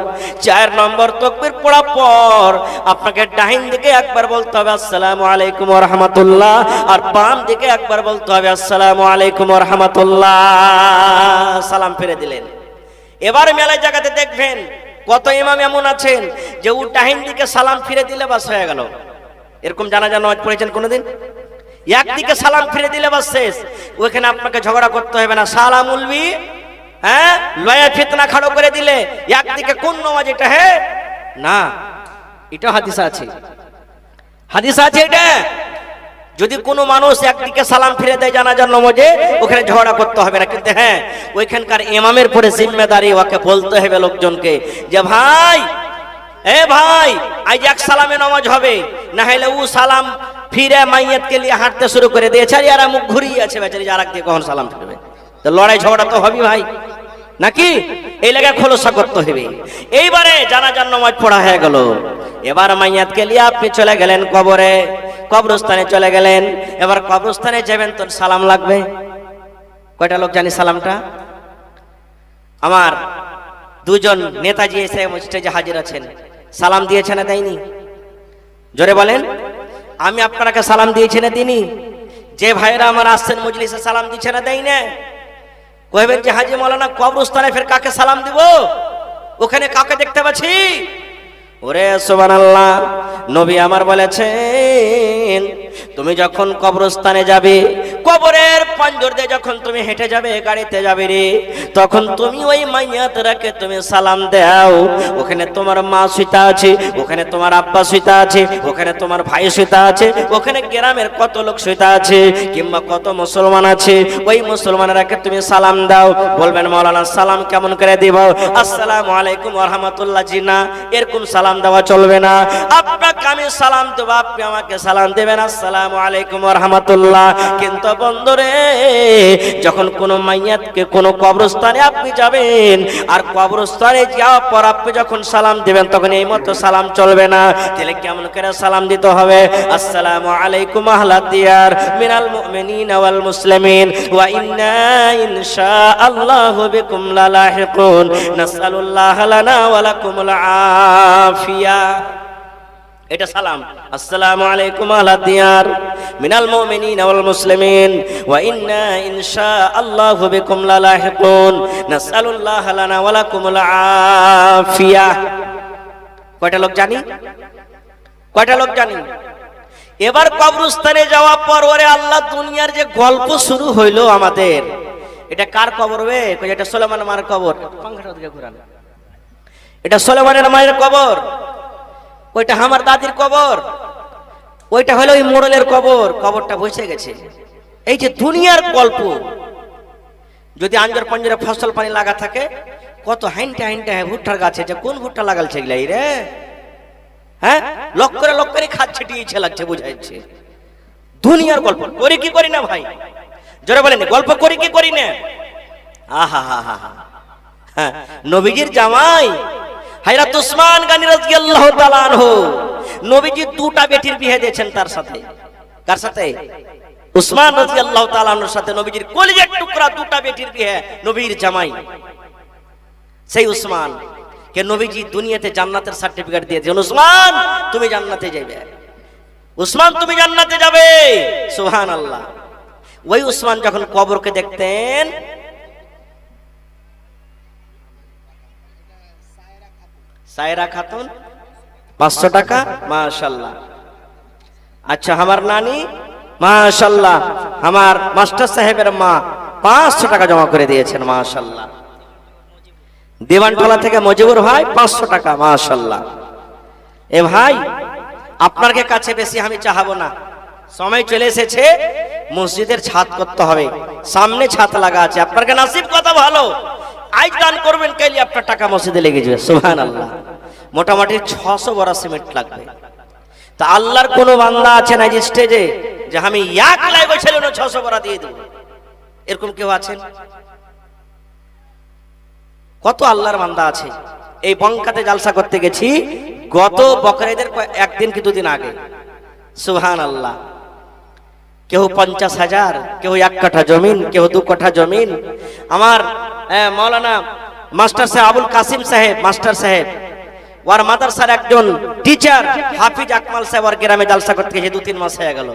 4 নম্বর তাকবীর পড়ার পর আপনাকে ডাইন দিকে একবার বলতে হবে আসসালামু আলাইকুম ওয়া রাহমাতুল্লাহ, আর বাম দিকে একবার বলতে হবে আসসালামু আলাইকুম ওয়া রাহমাতুল্লাহ। সালাম ফিরে দিলেন। এবার মেলায় জায়গাতে দেখবেন কত ইমাম এমন আছেন যে ও ডাইন দিকে সালাম ফিরে দিলে বাস হয়ে গেল। এরকম জানাজা নামাজ পড়েছেন কোনোদিন? একদিকে সালাম ফিরে দিলে বাস শেষ, ওখানে আপনাকে ঝগড়া করতে হবে না। সালাম উলবি হ্যাঁ লয়া ফিতনা খাড়ো করে দিলে একদিকে কোন নামাজ এটা? হ্যাঁ না, এটা হাদিস আছে, হাদিস আছে এটা। যদি কোনো মানুষ একদিকে সালাম ফিরে দেয় জানাজার নামাজে, ওখানে ঝগড়া করতে হবে না। কিন্তু হ্যাঁ ওইখানকার ইমামের পরে জিম্মেদারি, ওকে বলতে হবে লোকজনকে যে ভাই এ ভাই আজ এক সালামে নামাজ হবে, না হলে ও সালাম ফিরে মাইয়াতকে নিয়ে হাঁটতে শুরু করে দিয়েছে, আর এরা মুখ ঘুরিয়ে আছে বেচারি, আর একদিকে কখন সালাম ফিরবে। তো লড়াই ঝগড়া তো হবে ভাই নাকি? এই লাগে খোলসা করতে হবে। এইবারে জানাজার নামাজ পড়া হয়ে গেল। এবার মাইয়াতকে নিয়ে আপনি চলে গেলেন কবরে, কবরস্থানে চলে গেলেন। এবার কবরস্থানে যাবেন তো সালাম লাগবে। কয়টা লোক জানি সালামটা? আমার দুজন নেতাজি এসে স্টেজে হাজির আছেন, সালাম দিয়েছে না দেয়নি? জোরে বলেন। আমি আপনাকে সালাম দিয়েছি না দিনি? যে ভাইরা আমার আসছেন মজলিসে সালাম দিচ্ছে না দেয় না? কইবেন যে হাজি মাওলানা কবরস্থানে ফের কাকে সালাম দিব? ওখানে কাকে দেখতে পাচ্ছি? ওরে সুবহানাল্লাহ, নবী আমার বলেছেন তুমি যখন কবরস্থানে যাবে, কবরের পাঞ্জর দিয়ে যখন তুমি হেঁটে যাবে, গাড়িতে যাবে রে, তখন তুমি ওই মাইয়াতরাকে তুমি সালাম দাও। ওখানে তোমার মা শুইতা আছে, ওখানে তোমার আব্বা শুইতা আছে, ওখানে তোমার ভাই শুইতা আছে, ওখানে গ্রামের কত লোক শুইতা আছে, কিংবা কত মুসলমান আছে, ওই মুসলমানরাকে তুমি সালাম দাও। বলবেন মাওলানা সালাম কেমন করে দিব? আসসালামু আলাইকুম ওয়া রাহমাতুল্লাহ। জি না, এরকম সালাম দেওয়া চলবে না। আপনাকে আমি সালাম দেব, আপনি আমাকে সালাম দেবেন আসসালামু আলাইকুম ওয়া রাহমাতুল্লাহ। কিন্তু বন্ধুরে, যখন কোনো মাইয়াতকে কোনো কবরস্থানে আপনি যাবেন, আর কবরস্থানে যাওয়ার পর আপনি যখন সালাম দিবেন, তখন এই মতো সালাম চলবে না। তাহলে কেমন করে সালাম দিতে হবে? আসসালামু আলাইকুম আহলাদ দিয়ার মিনাল মুমিনিনা ওয়াল মুসলিমিন ওয়া ইন্না ইনশাআল্লাহু বিকুম লালাহিকুন নাসআলুল্লাহ লানা ওয়া লাকুমুল আফিয়া। এটা সালাম। আসসালামু আলাইকুম আহলাদ দিয়ার মিনাল মুমিনিনা ওয়াল মুসলিমিন ওয়া ইন্না ইনশাআল্লাহু বিকুম লালাহিকুন নাসআলুল্লাহ লানা ওয়া লাকুমুল আফিয়া। কয়টা লোক জানি? কয়টা লোক জানি? এবার কবরস্থানে যাওয়ার পর ওরে আল্লাহ, দুনিয়ার যে গল্প শুরু হইলো আমাদের, এটা কার কবর বে? এটা সুলাইমান মার কবর। পাংখাটা দিকে ঘুরান। এটা সুলাইমানের মায়ের কবর। ওইটা আমার দাদির কবর। ওইটা হলো ওই মোড়লের কবর। কবরটা বসে গেছে। এই যে দুনিয়ার গল্প, যদি আঞ্জর পঞ্জরে ফসল পানি লাগা থাকে, কত হাইনটা হাইনটা ভুট্টার গাছে, যে কোন ভুট্টা লাগালছে এগুলাই রে? হ্যাঁ, লক্ষ করে খাচ্ছে, টিয়েছে লাগছে, বুঝাইছে। দুনিয়ার গল্প করি কি করি না ভাই? জোরে বলেন, গল্প করি কি করি না? আহা হা হা হা। নবীজির জামাই হযরত উসমান গনি রাদিয়াল্লাহু তাআলা আনহু, নবীজি দুটা বেটির বিয়ে দিয়েছেন তার সাথে। কার সাথে? উসমান রাদিয়াল্লাহু তাআলা আনহুর সাথে নবীজির কলিজার টুকরা দুটা বেটির বিয়ে, নবীর জামাই সেই উসমান কে নবীজি দুনিয়াতে জান্নাতের সার্টিফিকেট দিয়েছেন। উসমান তুমি জান্নাতে যাবে, উসমান তুমি জান্নাতে যাবে। সুবহানাল্লাহ। ওই উসমান যখন কবরকে দেখতেন, সায়রা খাতুন 500 টাকা, মাশাআল্লাহ। আচ্ছা, আমার নানি মাশাআল্লাহ, আমার মাস্টার সাহেবের মা 500 টাকা জমা করে দিয়েছেন, মাশাআল্লাহ। দেওয়ানটলা থেকে মজিবুর ভাই 500 টাকা, মাশাআল্লাহ। এ ভাই, আপনার কাছে বেশি আমি চাহাবো না। সময় চলে এসেছে, মসজিদের ছাদ করতে হবে। সামনে ছাদ লাগা আছে। আপনার নসিব কত ভালো, আজ দান করবেন, কাইলে আপনার টাকা মসজিদে লেগে যাবে। সুবহানাল্লাহ। মোটামুটি 600 বড়া সিমেন্ট লাগবে। তা আল্লাহর কোন বান্দা আছে না যে স্টেজে যে আমি এক লাই বসে 600 বড়া দিয়ে দেব? এরকম কেউ আছেন? কত আল্লাহর বান্দা আছে। এই বঙ্কাতে জালসা করতে গেছি গত বকরা ঈদের একদিন কি দুদিন আগে। সুবহানাল্লাহ। কেউ 50,000, কেউ 1 কাঠা জমিন, কেউ 2 কাঠা জমিন। আমার মৌলানা মাস্টার সাহেব আবুল কাসিম সাহেব, মাস্টার সাহেব ওর মাদ্রাসার একজন টিচার হাফিজ আকমাল সাহেব ওর গ্রামে জালসা করতে গেছে, 2-3 মাস হয়ে গেল।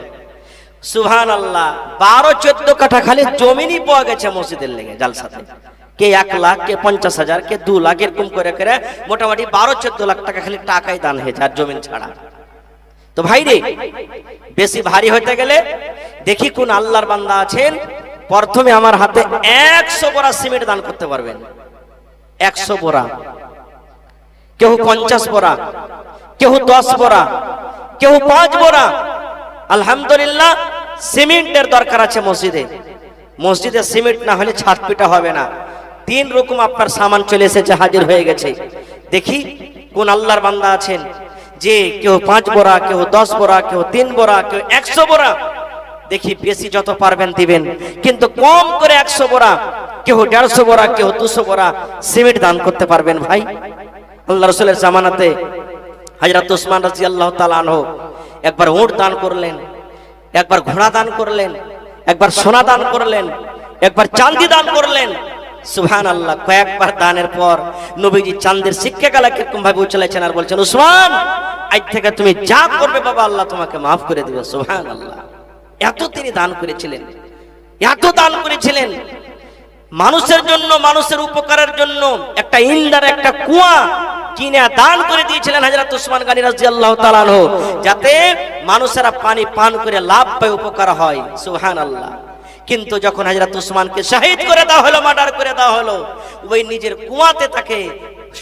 সুবহানাল্লাহ, 12-14 কাঠা খালি জমিনই পাওয়া গেছে মসজিদের লেগে জালসাতে। কে 1 লাখ, কে 50,000, কে 2 লাখ, এরকম করে করে মোটামুটি 12-14 লাখ টাকা খালি টাকাই দান হয়েছে, আর জমিন ছাড়া। তো ভাই রে, বেশি ভারী হইতে গেলে দেখি কোন আল্লাহর বান্দা আছেন প্রথমে আমার হাতে 100 বোরা সিমেন্ট দান করতে পারবেন। 100 বোরা, কেউ 50 বোরা, কেউ 10 বোরা, কেউ 5 বোরা। আলহামদুলিল্লাহ, সিমেন্টের দরকার আছে মসজিদে। মসজিদে সিমেন্ট না হলে ছাদ পিটা হবে না। 3 রকম আপনার সামান চলে এসেছে, হাজির হয়ে গেছে। দেখি কোন আল্লাহর বান্দা আছেন যে কেউ 5 বোরা, কেউ 10 বোরা, কেউ 3 বোরা, কেউ 100 বোরা। দেখি বেশি যত পারবেন দিবেন, কিন্তু কম করে 100 বোরা, কেউ 150 বোরা, কেউ 200 বোরা সিমেন্ট দান করতে পারবেন। ভাই, আল্লাহ রাসূলের জামানাতে হযরত উসমান রাদিয়াল্লাহু তাআলা আনহু একবার উট দান করলেন, একবার ঘোড়া দান করলেন, একবার সোনা দান করলেন, একবার চাঁদি দান করলেন। সুবহানাল্লাহ, কয়েকবার দানের পর নবীজি চাঁদের শিক্ষাকালাকে এরকম ভাবে উচ্চালাইছেন আর বলছেন, উসমান, আজ থেকে তুমি যা করবে বাবা, আল্লাহ তোমাকে মাফ করে দিবে। সুবহানাল্লাহ, এত তিনি দান করেছিলেন, এত দান করেছিলেন। মানুষের জন্য, মানুষের উপকারের জন্য একটা ইন্দার, একটা কুয়া কিনে দান করে দিয়েছিলেন হযরত উসমান গনি রাদিয়াল্লাহু তাআলা আনহু, যাতে মানুষেরা পানি পান করে লাভ পায়, উপকার হয়। সুবহানাল্লাহ। কিন্তু যখন হযরত উসমানকে শহীদ করে দেওয়া হলো, মার্ডার করে দেওয়া হলো, ওই নিজের কুয়াতে তাকে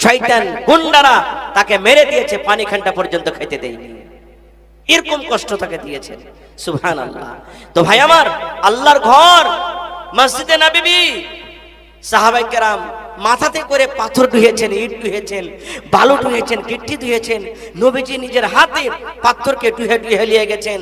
শয়তান গুন্ডারা তাকে মেরে দিয়েছে, পানি খান্ডা পর্যন্ত খেতে দেয়নি। এরকম কষ্ট তাকে দিয়েছেন। সুবহানাল্লাহ। তো ভাই আমার, আল্লাহর ঘর মসজিদে নববী, সাহাবায়ে কেরাম মাথাতে করে পাথর ধুয়েছেন, ইট ধুয়েছেন, বালু ধুয়েছেন, গিট্টি ধুয়েছেন। নবীজি নিজের হাতে পাথরকে ধুয়ে ধুয়ে নিয়ে গেছেন।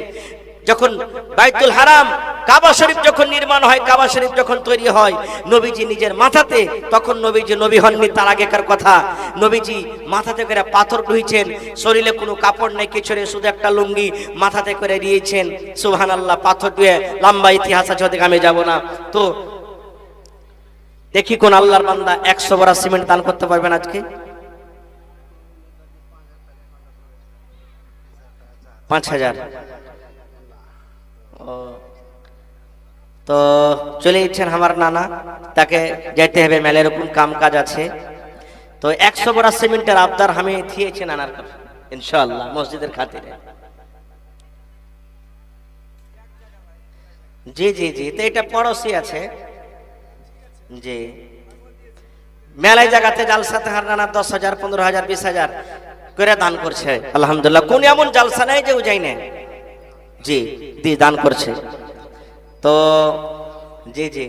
যখন বাইতুল হারাম কাবা শরীফ যখন নির্মাণ হয়, কাবা শরীফ যখন তৈরি হয়, নবীজি নিজের মাথাতে, তখন নবীজি নবী হননি, তার আগেকার কথা, নবীজি মাথাতে করে পাথর ধুইছেন। শরীরে কোনো কাপড় নেই, কিছু নেই, শুধু একটা লুঙ্গি মাথাতে করে দিয়েছেন। সুবহানাল্লাহ, পাথর ধুয়ে লম্বা ইতিহাস আছে, ওদিকে আমি যাব না। তো দেখি কোন আল্লাহর বান্দা 100 বোরা সিমেন্ট দান করতে পারবেন আজকে? 5,000। তো চলে যাচ্ছেন আমার নানা, তাকে যেতে হবে, মেলে এরকম কাম কাজ আছে। তো 100 বোরা সিমেন্টের আবদার আমি দিয়েছি নানার কাছে, ইনশাআল্লাহ, মসজিদের খাতিরে। জি জি জি, তো এটা পড়োশি আছে জি, মেলায় জায়গাতে জালসাতে হার নানা 10,000, 15,000, 20,000 করে দান করছে। আলহামদুলিল্লাহ, কোন এমন জালসা নেই যে ও যাই না, জি দি দান করছে। তো জি জি,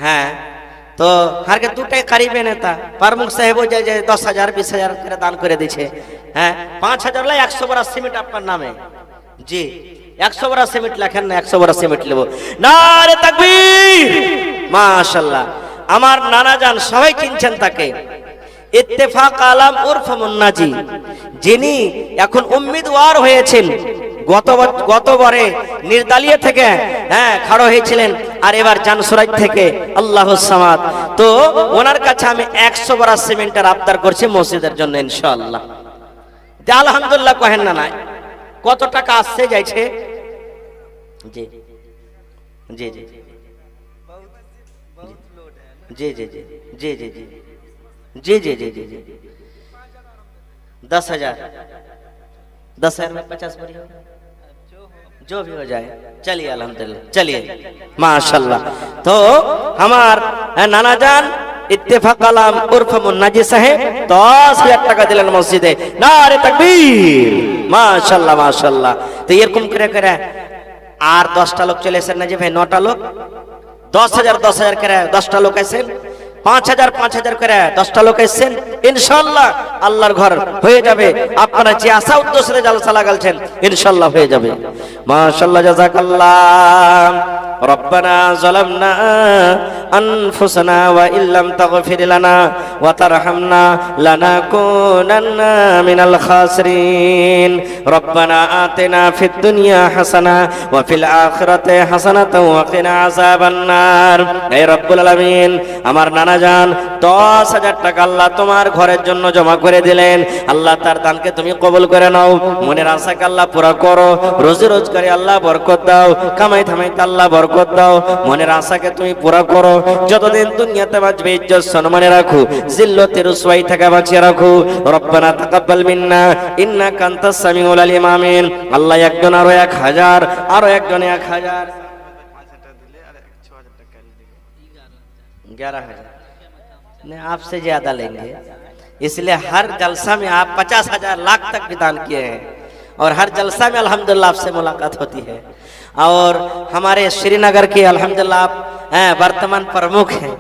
হ্যাঁ, তো হারকে দুটাই কারিবে নেতা প্রমুখ সাহেব যে 10,000, 20,000 করে দান করে দিচ্ছে। হ্যাঁ, 5,000 লাই 100 বোরা সিমেন্ট আপনার নামে। জি, 100 বোরা সিমেন্ট লেখেন না, 100 বোরা সিমেন্ট নেব। নারে তাকবীর, মাশাআল্লাহ। আমার নানা জান সবাই চিনছেন তাকে, ইত্তেফাক আলম উরফ মুন্নাজি, যিনি এখন উম্মিদওয়ার হয়েছেন। গতবারে নির্দালিয়া থেকে খাড়ো হয়েছিলেন, আর এবার জানসুরাই থেকে আল্লাহুস সামাদ। তো ওনার কাছে আমি 100 বোরা সিমেন্টের আবদার করছি মসজিদের জন্য, ইনশাআল্লাহ। আলহামদুলিল্লাহ কহেন না, না কত টাকা আসছে যাইছে? জি জি জি জি জি জি জি জি জি জি জি জি জি 10,000, 10,000 में 50 बोरी हो, जो भी हो जाए। चलिए अल्हम्दुलिल्लाह, चलिए माशाल्लाह। तो हमार नाना जान इत्तेफाक आलम उर्फ मुन्नाजी साहेब 10,000 টাকা দিলেন মসজিদে। নারে তাকবীর, মাশাল্লাহ মাশাল্লাহ। তো এরকম করে করে আর 10টা লোক চলে এসেছেন না যে ভাই, 9টা লোক, 10,000 10,000 করে 10টা লোক আছেন। 5,000 করে 10টা লোক এসেছেন, ইনশাআল্লাহ আল্লাহর ঘর হয়ে যাবে। আপনারা যে আশা উদ্দেশ্যে জালসা লাগালছেন ইনশাআল্লাহ হয়ে যাবে। মাশাআল্লাহ, জাযাকাল্লাহ। রব্বানা যালামনা আনফুসানা ওয়া ইল্লাম তাগফির লানা ওয়া তারহামনা লানাকুনান্না মিনাল খাসিরিন। রব্বানা আতিনা ফিদ দুনিয়া হাসানা ওয়া ফিল আখিরাতি হাসানাতাও ওয়া কিনা আযাবান নার। হে রব্বুল আলামিন, আমার নানা জান 10,000 টাকা আল্লাহ তোমার ঘরের জন্য জমা করে দিলেন। আল্লাহ তার দানকে তুমি কবুল করে নাও, মনের আশাকে আল্লাহ পুরা করো, রোজি রোজগারে আল্লাহ বরকত দাও, কামাই থামাইতে আল্লাহ বরকত দাও, মনের আশাকে তুমি পুরা করো। যতদিন দুনিয়াতে বাঁচবে ইজ্জত সম্মানে রাখো, জিল্লতে রুসওয়াই থেকে বাঁচিয়ে রাখো। রব্বানা তাকাব্বাল মিন্না ইন্নাকা আনতাস সামিউল আলিম। আমিন। আল্লাহ একজন আরো 1,000, আরো একজন 1,000, 11,000 नहीं आपसे ज्यादा लेंगे, इसलिए हर जलसा में आप 50,000 लाख तक भी दान किए हैं और हर जलसा में अल्हम्दुलिल्लाह आपसे मुलाकात होती है। और हमारे श्रीनगर के अल्हम्दुलिल्लाह आप वर्तमान प्रमुख हैं,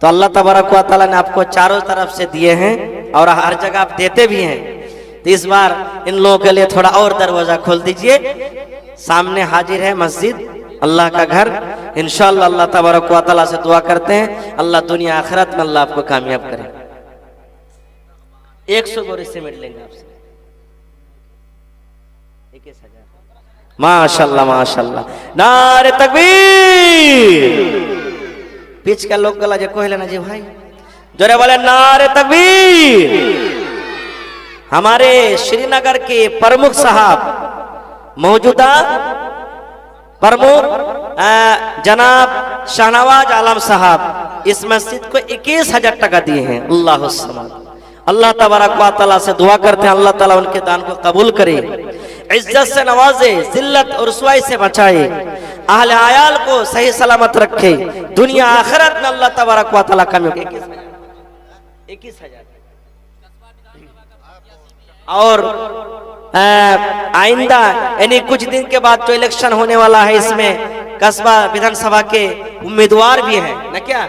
तो अल्लाह तबारक व तआला ने आपको चारों तरफ से दिए हैं और हर जगह आप देते भी हैं। तो इस बार इन लोगों के लिए थोड़ा और दरवाजा खोल दीजिए। सामने हाजिर है मस्जिद, अल्लाह का घर। इंशाअल्लाह अल्लाह तबारक व तआला से दुआ करते हैं अल्लाह दुनिया आखिरत में अल्लाह आपको कामयाब करे। 100 बोरी सीमेंट लेंगे आपसे, 21,000। माशाअल्लाह माशाअल्लाह, नारे तकबीर। बीच का लोग गला जो कहले ना जी भाई जोरे बोले नारे तकबीर। हमारे श्रीनगर के प्रमुख साहब, मौजूदा प्रमुख जनाब शाहनवाज आलम साहब इस मस्जिद को 21,000 टका दिए हैं। अल्लाह सम्माद। अल्लाह तबारक व तआला से दुआ करते हैं अल्लाह ताला उनके दान को कबूल करे, इज्जत से नवाजे, जिल्लत और रुसवाई से बचाए, अहले आयाल को सही सलामत रखे, दुनिया आखिरत में अल्लाह तबारक व तआला कामयाब। 21,000 और आइंदा यानी कुछ दिन के बाद जो इलेक्शन होने वाला है इसमें कस्बा विधानसभा के उम्मीदवार भी हैं ना क्या।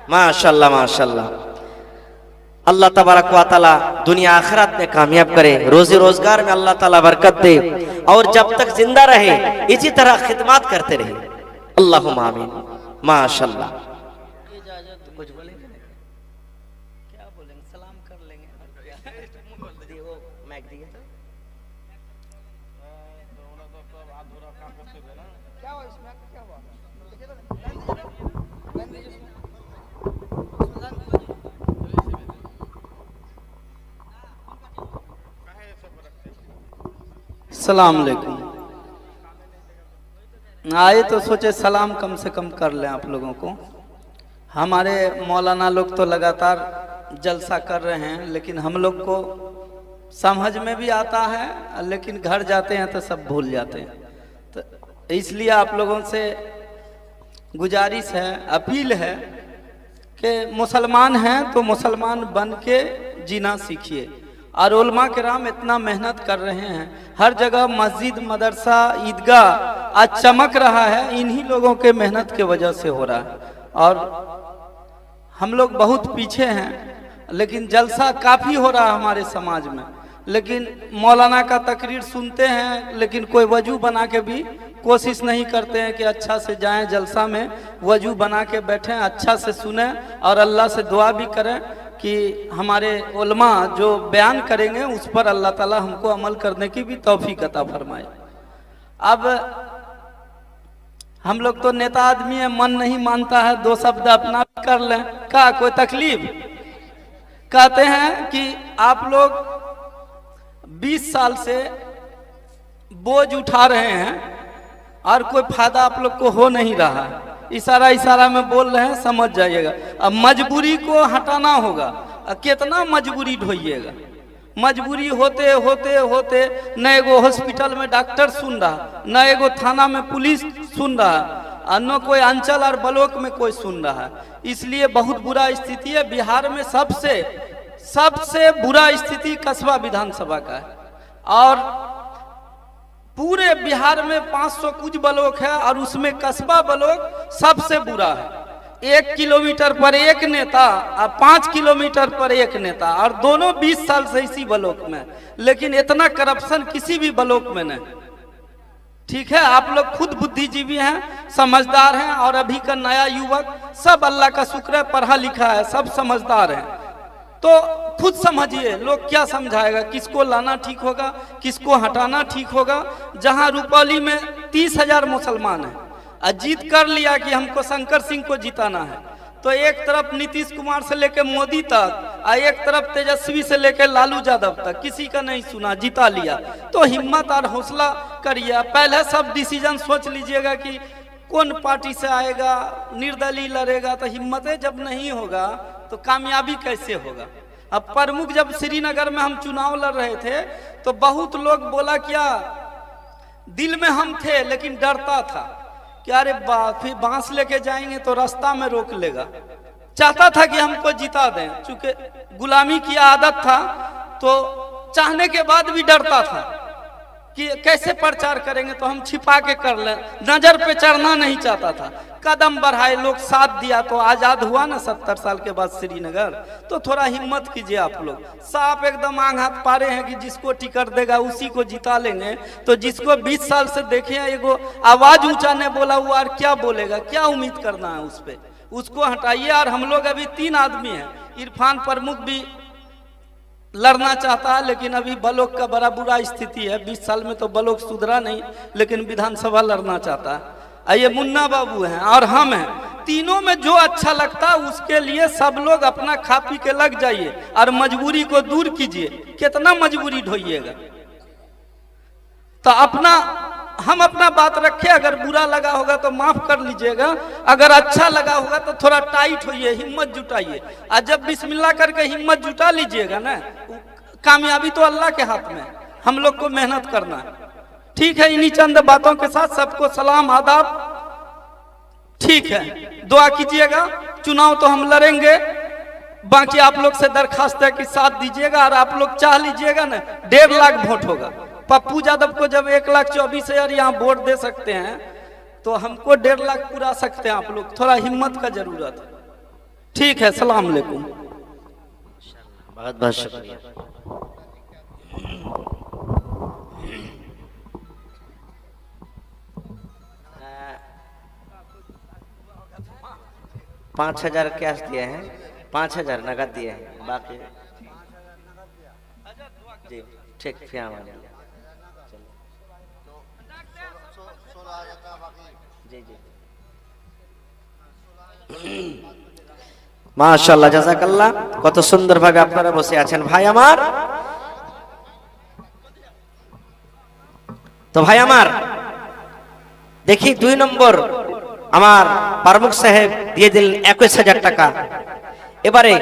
माशाअल्लाह माशाअल्लाह। अल्लाह तबारक व तआला दुनिया आखिरत में कामयाब करे, रोजी रोजगार में अल्लाह ताला बरकत दे और जब तक जिंदा रहे इसी तरह खिदमत करते रहे। अल्लाहुम्मा आमीन। माशाअल्लाह। कुछ बोलेंगे? क्या बोलेंगे? सलाम कर लेंगे। माइक दिए तो क्या हुआ इसमें? क्या हुआ? सलाम अलैकुम। आए तो सोचे सलाम कम से कम कर लें आप लोगों को। हमारे मौलाना लोग तो लगातार जलसा कर रहे हैं, लेकिन हम लोग को समझ में भी आता है, लेकिन घर जाते हैं तो सब भूल जाते हैं। तो इसलिए आप लोगों से गुजारिश है, अपील है कि मुसलमान हैं तो मुसलमान बन के जीना सीखिए। और उलमा किराम इतना मेहनत कर रहे हैं, हर जगह मस्जिद, मदरसा, ईदगाह आज चमक रहा है, इन्हीं लोगों के मेहनत के वजह से हो रहा है। और हम लोग बहुत पीछे हैं, लेकिन जलसा काफ़ी हो रहा है हमारे समाज में। लेकिन मौलाना का तकरीर सुनते हैं, लेकिन कोई वजू बना के भी कोशिश नहीं करते हैं कि अच्छा से जाएं जलसा में, वजू बना के बैठें, अच्छा से सुने और अल्लाह से दुआ भी करें कि हमारे उलमा जो बयान करेंगे उस पर अल्लाह ताला हमको अमल करने की भी तौफीक अता फरमाए। अब हम लोग तो नेता आदमी है, मन नहीं मानता है, 2 शब्द अपना कर लें, क्या कोई तकलीफ? कहते हैं कि आप लोग 20 साल से बोझ उठा रहे हैं और कोई फायदा आप लोग को हो नहीं रहा है। इशारा इशारा में बोल रहे हैं, समझ जाइएगा। अब मजबूरी को हटाना होगा। कितना मजबूरी ढोइएगा? मजबूरी होते होते होते न एगो हॉस्पिटल में डॉक्टर सुन रहा, न एगो थाना में पुलिस सुन रहा, और न कोई अंचल और ब्लॉक में कोई सुन रहा है। इसलिए बहुत बुरा स्थिति है बिहार में। सबसे बुरा स्थिति कस्बा विधानसभा का है और पूरे बिहार में 500 कुछ ब्लॉक है और उसमें कस्बा ब्लॉक सबसे बुरा है। 1 किलोमीटर पर एक नेता और 5 किलोमीटर पर एक नेता, और दोनों 20 साल से इसी ब्लॉक में, लेकिन इतना करप्शन किसी भी ब्लॉक में नहीं। ठीक है, आप लोग खुद बुद्धिजीवी हैं, समझदार हैं, और अभी का नया युवक सब अल्लाह का शुक्र है पढ़ा लिखा है, सब समझदार हैं। तो खुद समझिए लोग क्या समझाएगा, किसको लाना ठीक होगा, किसको हटाना ठीक होगा। जहां रुपौली में 30,000 मुसलमान हैं और जीत कर लिया कि हमको शंकर सिंह को जिताना है, तो एक तरफ नीतीश कुमार से लेकर मोदी तक और एक तरफ तेजस्वी से लेकर लालू यादव तक किसी का नहीं सुना, जिता लिया। तो हिम्मत और हौसला करिए, पहले सब डिसीजन सोच लीजिएगा कि कौन पार्टी से आएगा, निर्दलीय लड़ेगा। तो हिम्मतें जब नहीं होगा तो कामयाबी कैसे होगा। अब प्रमुख जब श्रीनगर में हम चुनाव लड़ रहे थे तो बहुत लोग बोला क्या, दिल में हम थे लेकिन डरता था कि अरे फिर बांस लेके जाएंगे तो रास्ता में रोक लेगा। चाहता था कि हमको जिता दें, चूंकि गुलामी की आदत था तो चाहने के बाद भी डरता था कि कैसे प्रचार करेंगे, तो हम छिपा के कर लें, नजर पे चढ़ना नहीं चाहता था। कदम बढ़ाए, लोग साथ दिया तो आजाद हुआ ना 70 साल के बाद श्रीनगर। तो थोड़ा हिम्मत कीजिए आप लोग, साफ एकदम आंख हाथ पारे हैं कि जिसको टिकट देगा उसी को जिता लेंगे। तो जिसको 20 साल से देखे एगो आवाज ऊंचा ने बोला हुआ, और क्या बोलेगा, क्या उम्मीद करना है उस पर, उसको हटाइए। और हम लोग अभी 3 आदमी हैं, इरफान प्रमुख भी लड़ना चाहता है, लेकिन अभी ब्लॉक का बड़ा बुरा स्थिति है, 20 साल में तो ब्लॉक सुधरा नहीं, लेकिन विधानसभा लड़ना चाहता है। ये मुन्ना बाबू हैं और हम हैं, तीनों में जो अच्छा लगता है उसके लिए सब लोग अपना खा पी के लग जाइए और मजबूरी को दूर कीजिए। कितना मजबूरी ढोइएगा, तो हम अपना बात रखें। अगर बुरा लगा होगा तो माफ कर लीजिएगा, अगर अच्छा लगा होगा तो थोड़ा टाइट होइए, हिम्मत जुटाइए। और जब बिस्मिल्लाह करके हिम्मत जुटा लीजिएगा ना, कामयाबी तो अल्लाह के हाथ में, हम लोग को मेहनत करना है। ठीक है, इन्हीं चंद बातों के साथ सबको सलाम आदाब। ठीक है, दुआ कीजिएगा, चुनाव तो हम लड़ेंगे, बाकी आप लोग से दरखास्त है कि साथ दीजिएगा। और आप लोग चाह लीजिएगा ना, 1.5 लाख वोट होगा। पप्पू यादव को जब 1,24,000 यहाँ वोट दे सकते हैं तो हमको 1.5 लाख पुरा सकते हैं आप लोग। थोड़ा हिम्मत का जरूरत है। ठीक है, सलाम अलैकुम। बहुत बहुत शुक्रिया। 5,000 कैश दिए हैं, 5,000 नगद दिए हैं, बाकी जी ठीक फिर जी जी মাশাআল্লাহ, জাযাকাল্লাহ। কত সুন্দর ভাবে আপনারা বসে আছেন ভাই আমার। তো ভাই আমার দেখি 2 নম্বর আমার প্রমুখ সাহেব দিয়ে দিলেন 21,000 টাকা। এবারে